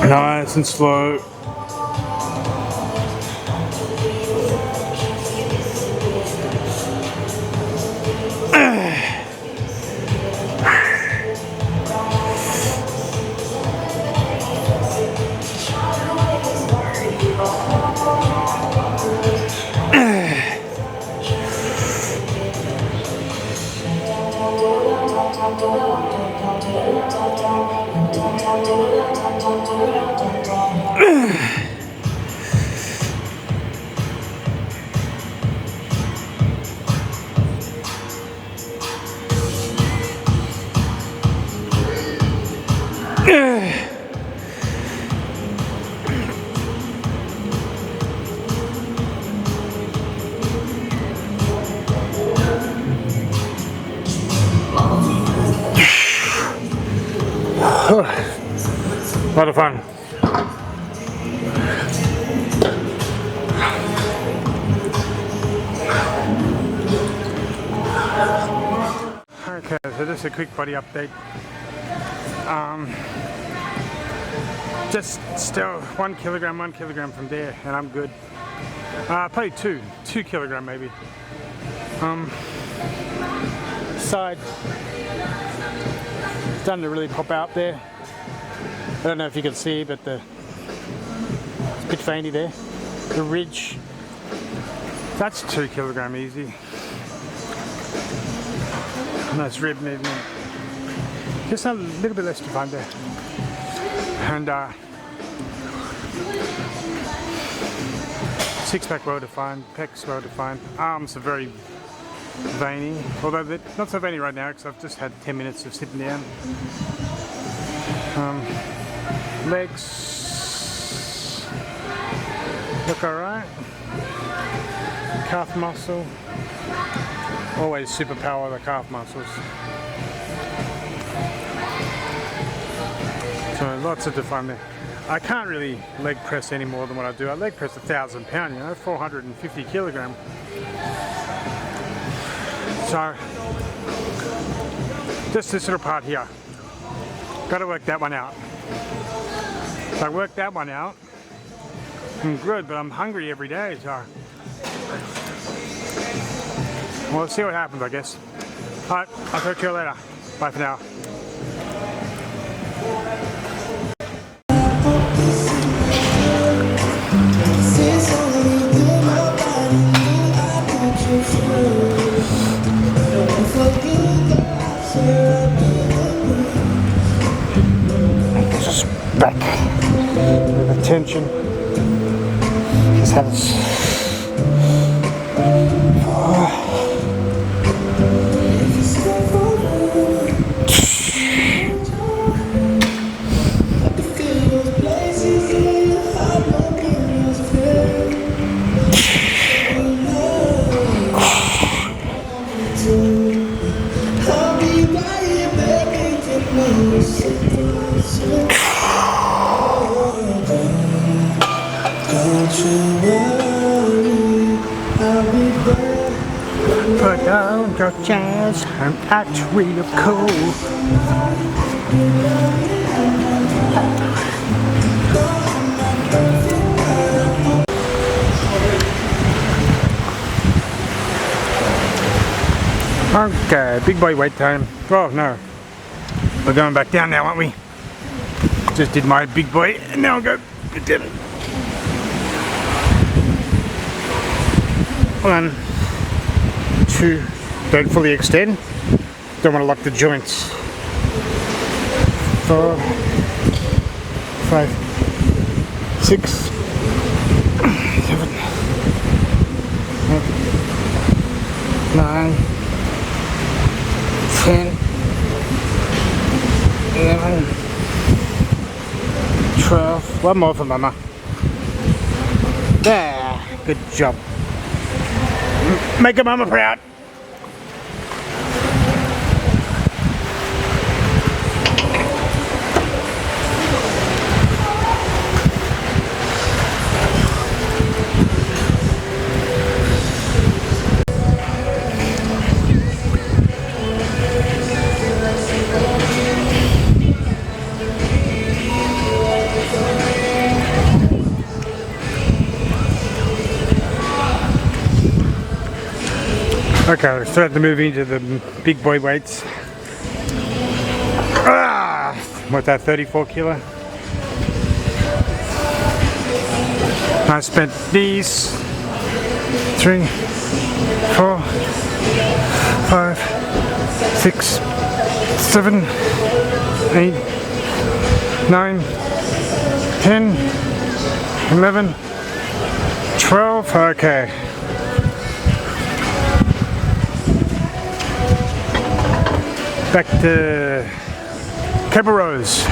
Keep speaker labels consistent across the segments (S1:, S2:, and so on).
S1: Nice and slow. A lot of fun. Okay, so just a quick body update. Just still 1 kilogram from there, and I'm good. Probably 2 kilogram maybe. Side starting to really pop out there. I don't know if you can see, but it's a bit veiny there. The ridge, that's 2 kilogram easy. Nice rib movement. Just a little bit less defined there. And six-pack well defined, pecs well defined. Arms are very veiny, although they're not so veiny right now because I've just had 10 minutes of sitting down. Legs look alright. Calf muscle, always superpower the calf muscles. So lots of define there. I can't really leg press any more than what I do. I leg press 1,000 pound, 450 kilogram. So just this little part here. Got to work that one out. If I work that one out, I'm good, but I'm hungry every day, so well, let's see what happens, I guess. Alright, I'll talk to you later. Bye for now. Just back with attention. Just have it. Put down your chairs and act real cool. Okay, big boy weight time. Oh no, we're going back down now, aren't we? Just did my big boy and now I'll go get it. 1, 2, don't fully extend, don't want to lock the joints. 4, 5, 6, 7, 8, 9, 10, 11, 12, one more for mama. There, good job. Make a mama proud. Okay, let's start to move into the big boy weights. What's that, 34 kilo? I spent these 3, 4, 5, 6, 7, 8, 9, 10, 11, 12, okay. Back to Cable Rose.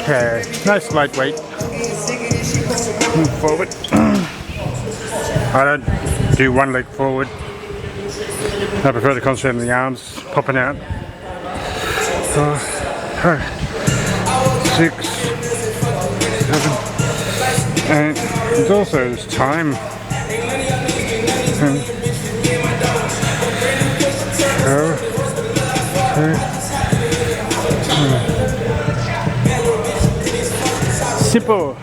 S1: Okay, nice lightweight. Move forward. I don't do one leg forward. I prefer to concentrate on the arms popping out. 4, 5, 6, 7, 8. There's also this time. 10, 12, 13. Simple.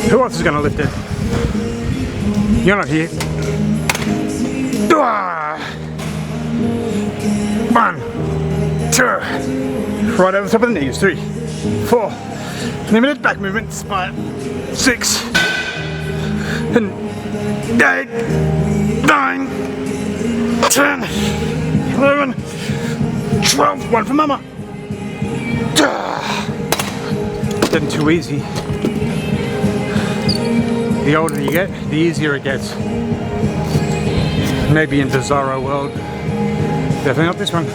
S1: Who else is going to lift it? You're not here. 1, 2. Right over the top of the knees. 3, 4. Limited back movements. 5, 6, 8, 9, 10, 11, 12. One for mama. Getting too easy. The older you get, the easier it gets. Maybe in the Zorro world. Definitely not this one.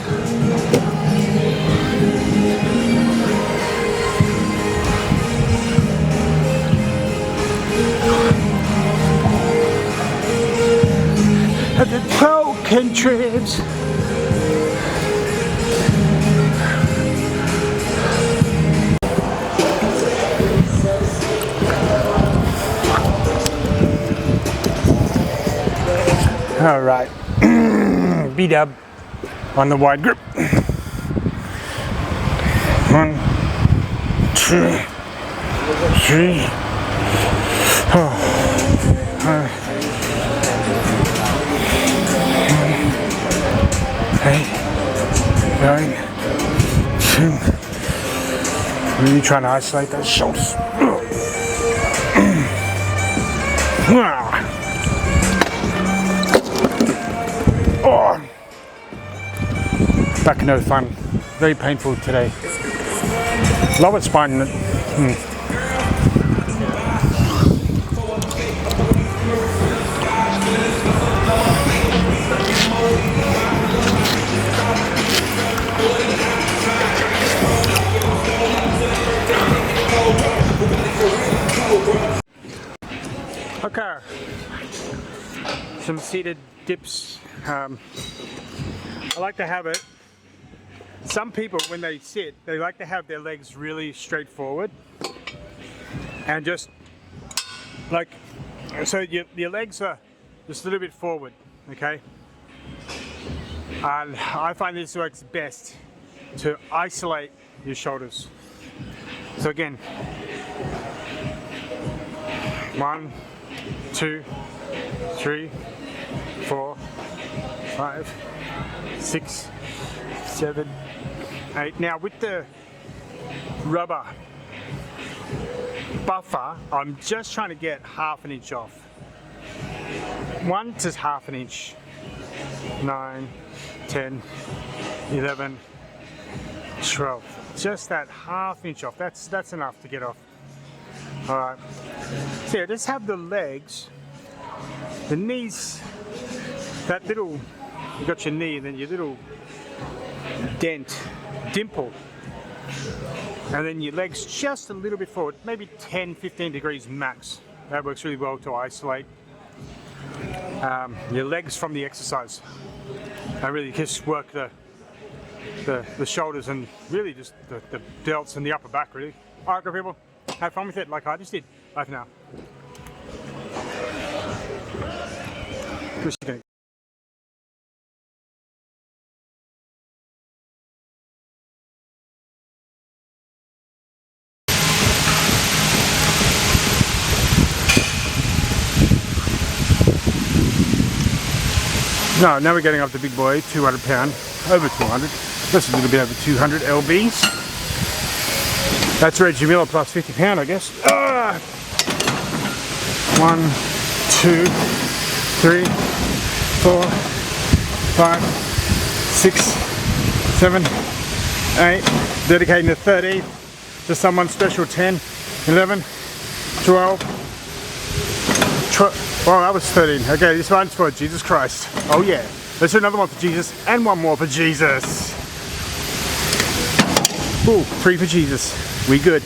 S1: At the token trips. All right, B-dub on the wide grip. 1, 2, 3, 4, 5, 8, 9, 10. Really trying to isolate those shoulders. Oh. Back no fun. Very painful today. Lower spine. Okay. Some seated dips. I like to have it. Some people, when they sit, they like to have their legs really straight forward and just like, so your legs are just a little bit forward, okay? And I find this works best to isolate your shoulders. So again, 1, 2, 3, 4, 5, 6, 7, 8. Now with the rubber buffer, I'm just trying to get half an inch off. 1 to half an inch. 9, 10, 11, 12. Just that half inch off. That's enough to get off. Alright. So yeah, just have the legs, the knees, that little, you got your knee and then your little dimple. And then your legs just a little bit forward, maybe 10, 15 degrees max. That works really well to isolate your legs from the exercise. And really just work the shoulders and really just the delts and the upper back really. Alright, good people, have fun with it like I just did. Bye for now. No, now we're getting up the big boy, 200 pound, over 200, just a little bit over 200 lbs. That's Reggie Miller plus 50 pound, I guess. 1, 2, 3, 4, 5, 6, 7, 8, dedicating the 13th to someone special, 10, 11, 12, well, that was 13. Okay, this one's for Jesus Christ. Oh yeah. Let's do another one for Jesus and one more for Jesus. Ooh, 3 for Jesus. We good.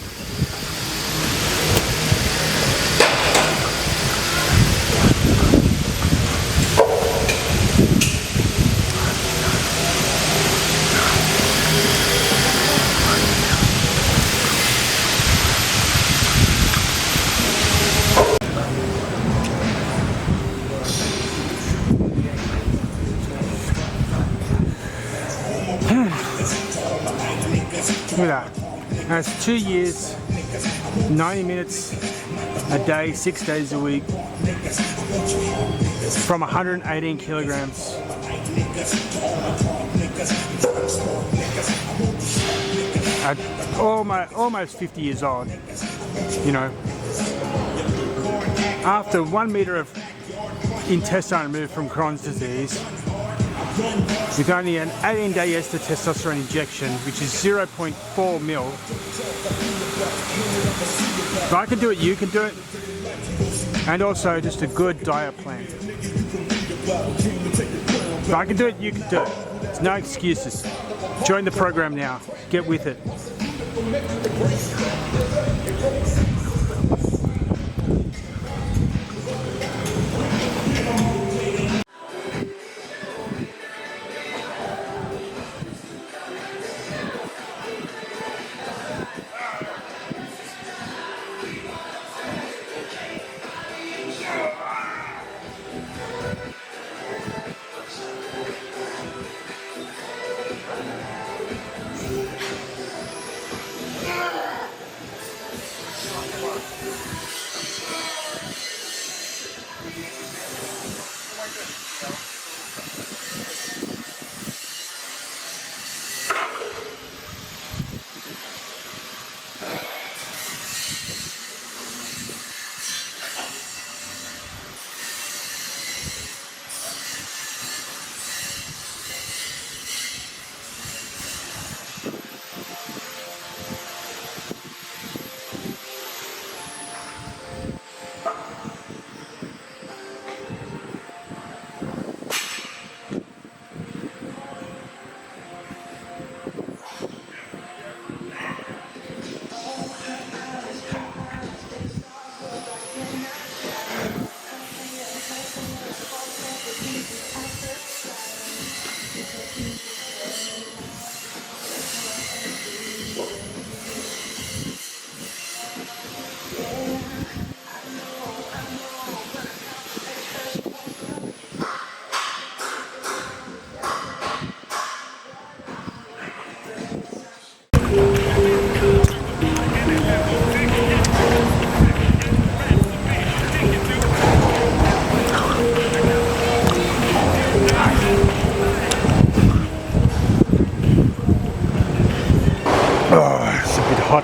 S1: Look at that. That's 2 years, 90 minutes a day, 6 days a week, from 118 kilograms. At almost 50 years old, you know, after 1 meter of intestine removed from Crohn's disease, with only an 18-day ester testosterone injection, which is 0.4 mil. If I can do it, you can do it. And also just a good diet plan. If I can do it, you can do it. There's no excuses. Join the program now. Get with it.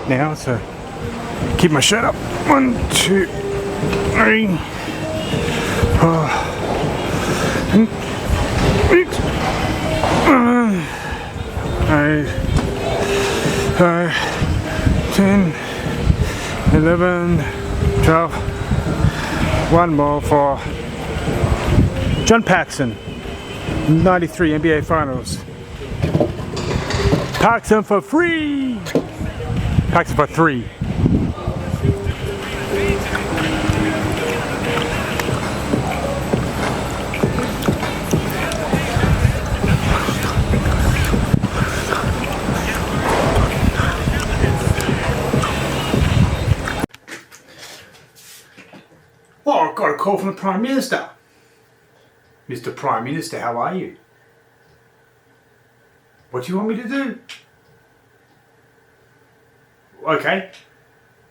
S1: now, so keep my shirt up. 1, 2, 3, 4, 5, 10, 11, 12. One more for John Paxson, 93 NBA Finals. Paxson for free! Paxson for 3. Oh, I've got a call from the Prime Minister. Mr. Prime Minister, how are you? What do you want me to do? Okay,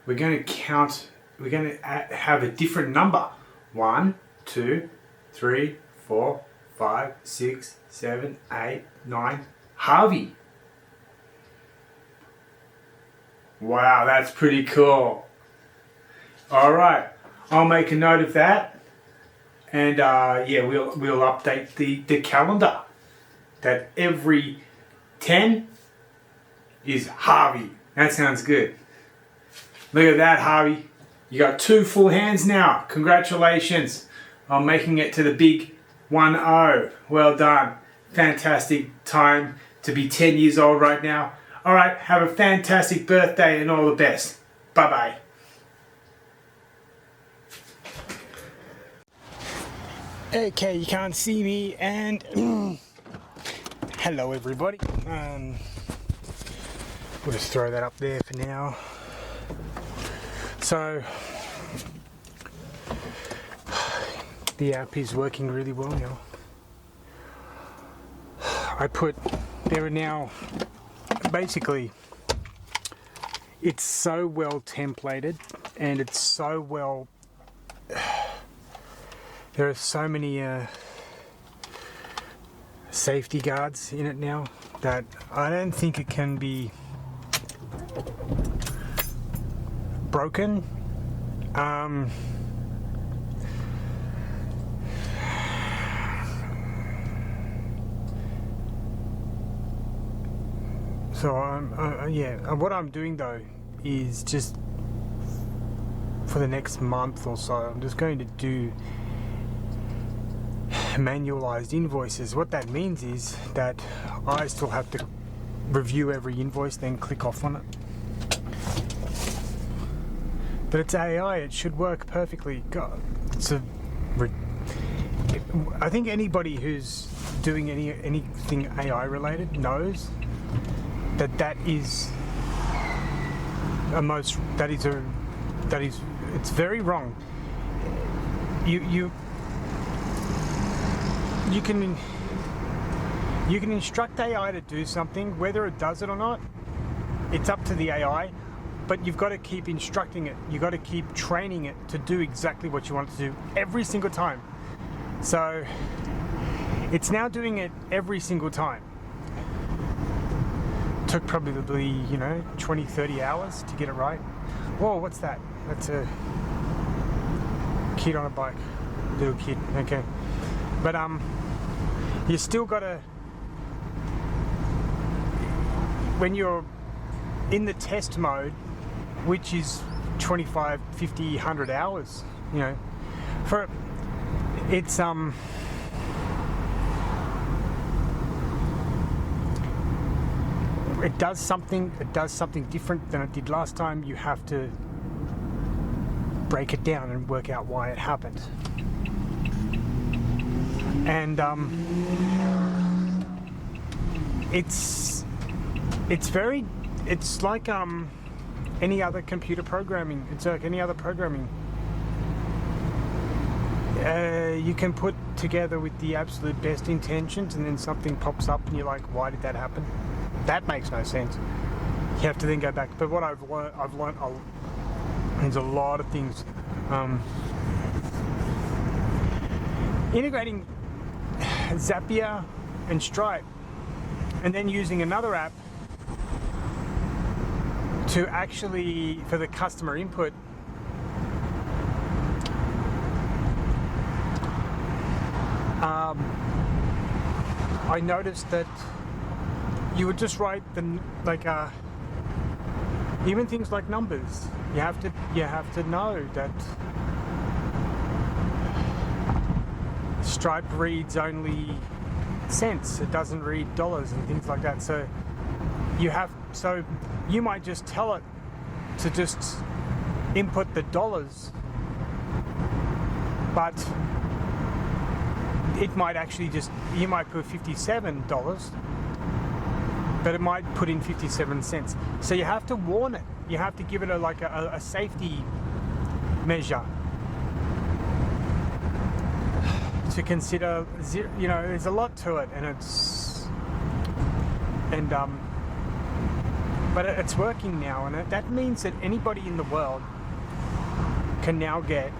S1: we're going to count, we're going to have a different number. 1, 2, 3, 4, 5, 6, 7, 8, 9. Harvey. Wow, that's pretty cool. All right. I'll make a note of that, and yeah, we'll update the calendar that every 10 is Harvey. That sounds good. Look at that, Harvey. You got 2 full hands now. Congratulations on making it to the big 1-0. Well done. Fantastic time to be 10 years old right now. All right, have a fantastic birthday and all the best. Bye-bye. Okay, you can't see me, and hello everybody. We'll just throw that up there for now. So the app is working really well now. There are now, basically, it's so well templated, and it's so well, there are so many safety guards in it now that I don't think it can be broken. So yeah, what I'm doing though is just for the next month or so, I'm just going to do manualized invoices. What that means is that I still have to review every invoice, then click off on it. But it's AI, it should work perfectly. God, I think anybody who's doing anything AI related knows that is it's very wrong. You can instruct AI to do something, whether it does it or not, it's up to the AI, but you've got to keep instructing it. You've got to keep training it to do exactly what you want it to do every single time. So it's now doing it every single time. Took probably, 20, 30 hours to get it right. Whoa, what's that? That's a kid on a bike. Little kid, okay. But you still gotta, when you're in the test mode, which is 25, 50, 100 hours, for it's it does something different than it did last time. You have to break it down and work out why it happened. And it's like any other computer programming. It's like any other programming. You can put together with the absolute best intentions, and then something pops up and you're like, why did that happen? That makes no sense. You have to then go back. But what I've learned there's a lot of things. Integrating Zapier and Stripe, and then using another app to actually, for the customer input, I noticed that you would just write even things like numbers. You have to know that Stripe reads only cents. It doesn't read dollars and things like that. So you might just tell it to just input the dollars, but it might actually you might put $57, but it might put in 57 cents. So you have to warn it. You have to give it a safety measure to consider. There's a lot to it, but it's working now, and that means that anybody in the world can now get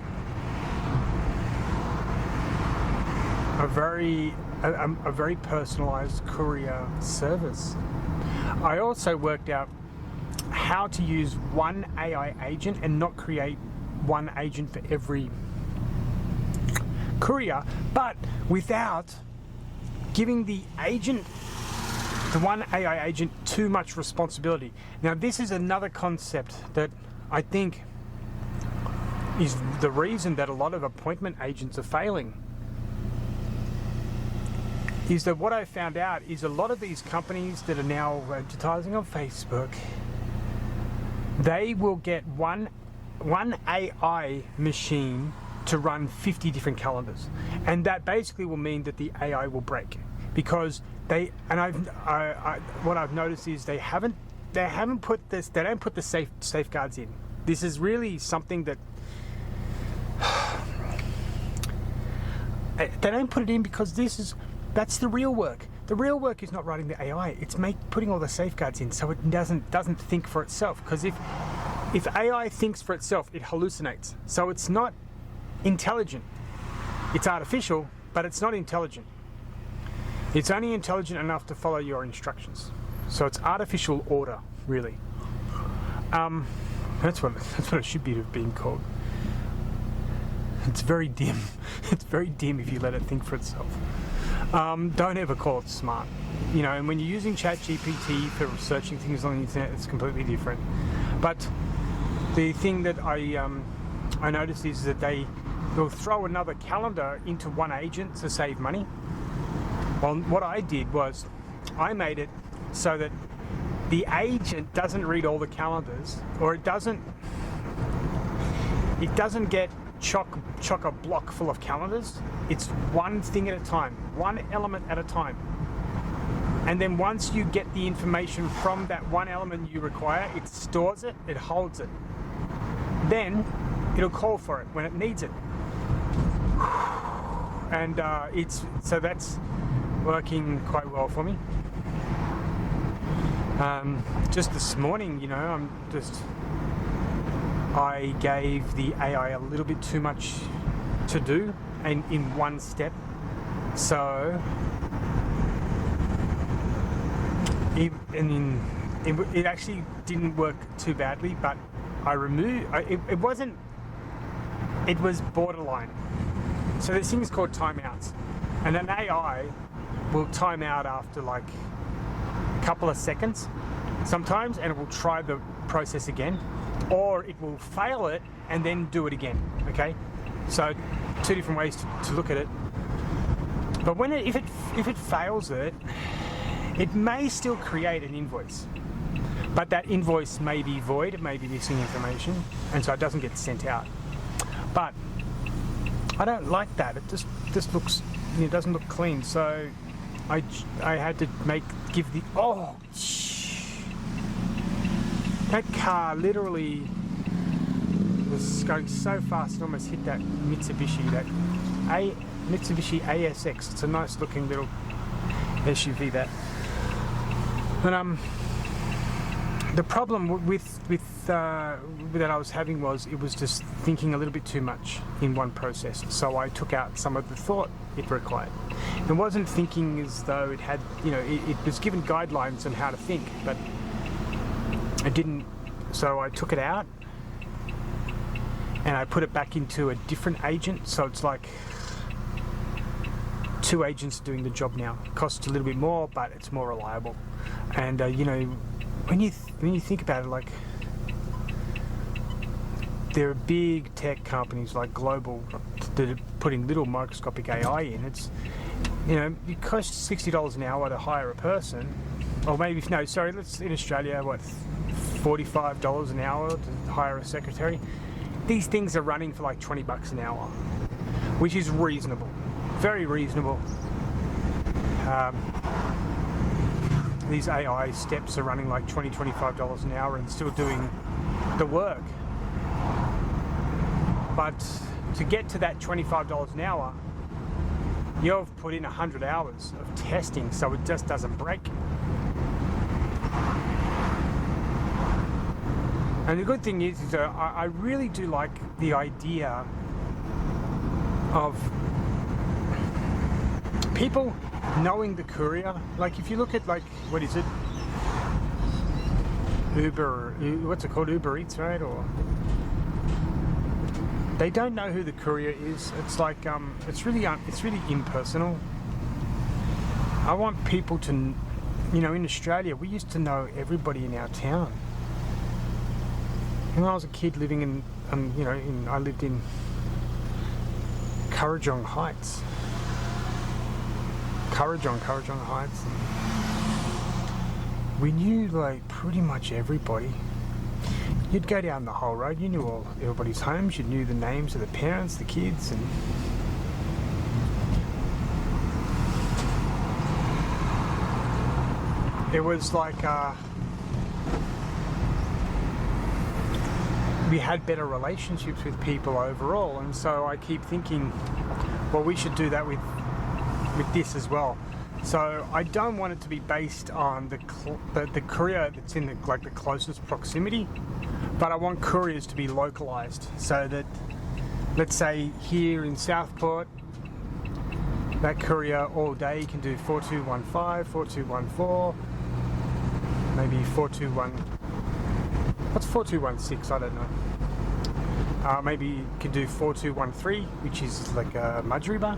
S1: a very personalized courier service. I also worked out how to use one AI agent and not create one agent for every courier, but without giving the one AI agent too much responsibility. Now, this is another concept that I think is the reason that a lot of appointment agents are failing. Is that what I found out is a lot of these companies that are now advertising on Facebook, they will get one AI machine to run 50 different calendars, and that basically will mean that the AI will break, because what I've noticed is they don't put the safeguards in. This is really something that they don't put it in, because that's the real work. The real work is not writing the AI, it's putting all the safeguards in so it doesn't think for itself. Because if AI thinks for itself, it hallucinates. So it's not intelligent. It's artificial, but it's not intelligent. It's only intelligent enough to follow your instructions. So it's artificial order, really. That's what it should be being called. It's very dim. It's very dim if you let it think for itself. Don't ever call it smart. And when you're using ChatGPT for researching things on the internet, it's completely different. But the thing that I noticed is that they'll throw another calendar into one agent to save money. Well, what I did was I made it so that the agent doesn't read all the calendars, or it doesn't get chock a block full of calendars. It's one thing at a time, one element at a time. And then once you get the information from that one element you require, it stores it, it holds it. Then it'll call for it when it needs it. And that's working quite well for me. Just this morning, I gave the AI a little bit too much to do and in one step. So it actually didn't work too badly, but it was borderline. So there's things called timeouts, and an AI will time out after like a couple of seconds sometimes, and it will try the process again, or it will fail it and then do it again. Okay, so two different ways to look at it. But if it fails it may still create an invoice, but that invoice may be void, it may be missing information, and so it doesn't get sent out. But I don't like that. It just looks, it doesn't look clean. So I had to that car literally was going so fast it almost hit that Mitsubishi ASX. It's a nice looking little SUV that. And the problem with that I was having was it was just thinking a little bit too much in one process. So I took out some of the thought it required. It wasn't thinking as though it had, it was given guidelines on how to think, but it didn't So I took it out and I put it back into a different agent. So it's like 2 agents doing the job now. It costs a little bit more, but it's more reliable. And you know, when you think about it, like, there are big tech companies like Global that are putting little microscopic AI in. It's, you know, it costs $60 an hour to hire a person, or maybe, no, sorry, let's, in Australia, what, $45 an hour to hire a secretary. These things are running for like $20 an hour, which is reasonable, very reasonable. These AI steps are running like $20, $25 an hour and still doing the work. But to get to that $25 an hour, you've put in 100 hours of testing, so it just doesn't break. And the good thing is I really do like the idea of people knowing the courier. Like, if you look at, like, what is it? Uber, what's it called? Uber Eats, right? Or they don't know who the courier is. It's like, it's really impersonal. I want people to, you know, in Australia, we used to know everybody in our town. When I was a kid living in, you know, I lived in Kurrajong Heights. Kurrajong Heights. We knew, like, pretty much everybody. You'd go down the whole road, you knew everybody's homes, you knew the names of the parents, the kids, and it was like, we had better relationships with people overall. And so I keep thinking, well, we should do that with this as well. So I don't want it to be based on the courier that's in the closest proximity, but I want couriers to be localized, so that, let's say here in Southport, that courier all day can do 4215, 4214, maybe 421. What's 4216? I don't know. Maybe you can do 4213, which is like a Mudgeeraba.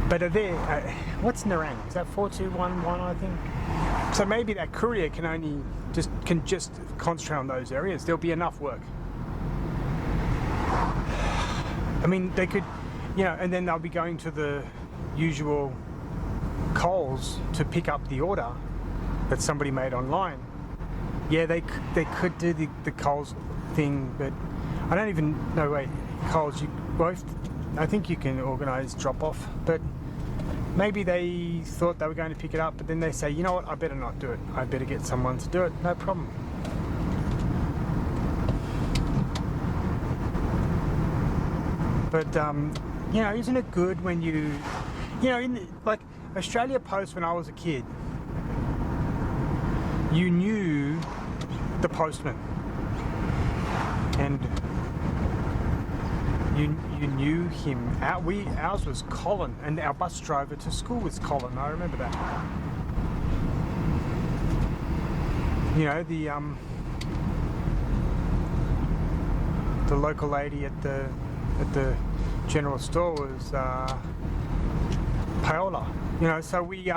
S1: But are there, what's Nerang? Is that 4211, I think? So maybe that courier can just concentrate on those areas. There'll be enough work. I mean, they could, you know, and then they'll be going to the usual Coles to pick up the order that somebody made online. Yeah, they could do the Coles thing, but I don't even know. Wait, Coles, you both, I think you can organise drop-off, but maybe they thought they were going to pick it up, but then they say, you know what, I better not do it. I better get someone to do it. No problem. But you know, isn't it good when you know, in like Australia Post, when I was a kid, you knew the postman, and you knew him. Ours was Colin, and our bus driver to school was Colin. I remember that. You know, the local lady at the general store was Paola. You know, so we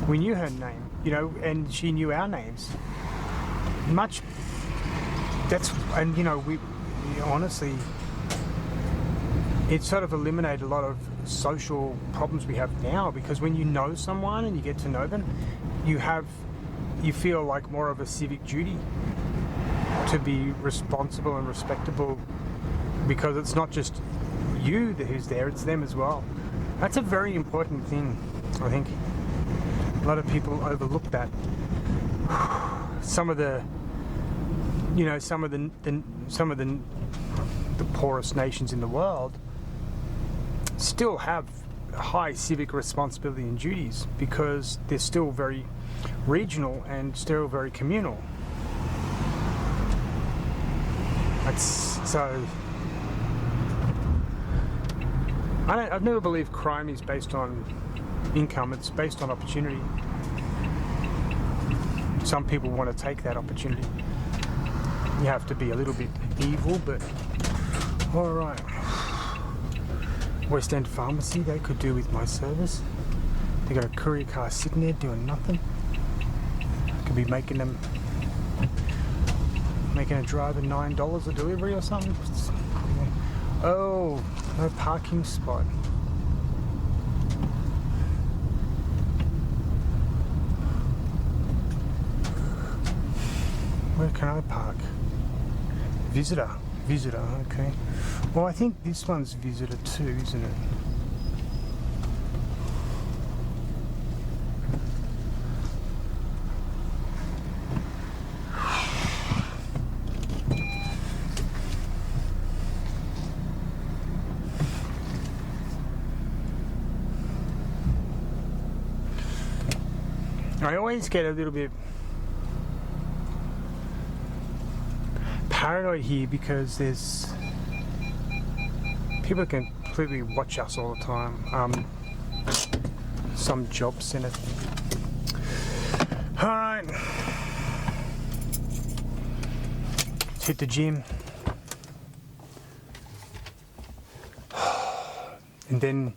S1: knew her name. You know, and she knew our names. And you know, we honestly, it sort of eliminated a lot of social problems we have now, because when you know someone and you get to know them, you feel like more of a civic duty to be responsible and respectable, because it's not just you who's there, it's them as well. That's a very important thing, I think. A lot of people overlook that. Some of the poorest nations in the world still have high civic responsibility and duties, because they're still very regional and still very communal. I've never believed crime is based on income. It's based on opportunity. some people want to take that opportunity. You have to be a little bit evil, but all right. West End Pharmacy, they could do with my service. They got a courier car sitting there doing nothing. Could be making a driver $9 a delivery or something. Oh, no parking spot. Where can I park? Visitor, okay. Well, I think this one's visitor too, isn't it? I always get a little bit paranoid here because there's people can completely watch us all the time. Some job centre. Alright. Let's hit the gym. And then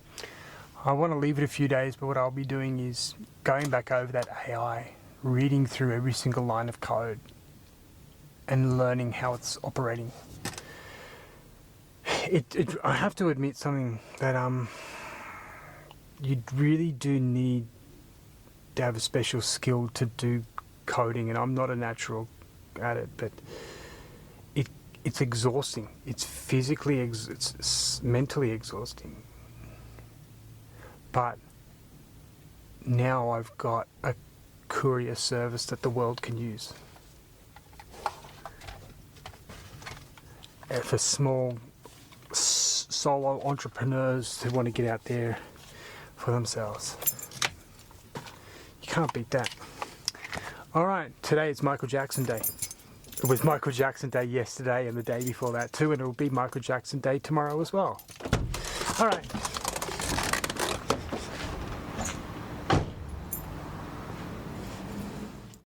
S1: I want to leave it a few days, but what I'll be doing is going back over that AI, reading through every single line of code and learning how it's operating. I have to admit something that you really do need to have a special skill to do coding, and I'm not a natural at it, but it's exhausting. It's physically, it's mentally exhausting. But now I've got a courier service that the world can use. For small solo entrepreneurs who want to get out there for themselves. You can't beat that. Alright, today is Michael Jackson Day. It was Michael Jackson Day yesterday and the day before that too, and it will be Michael Jackson Day tomorrow as well. Alright.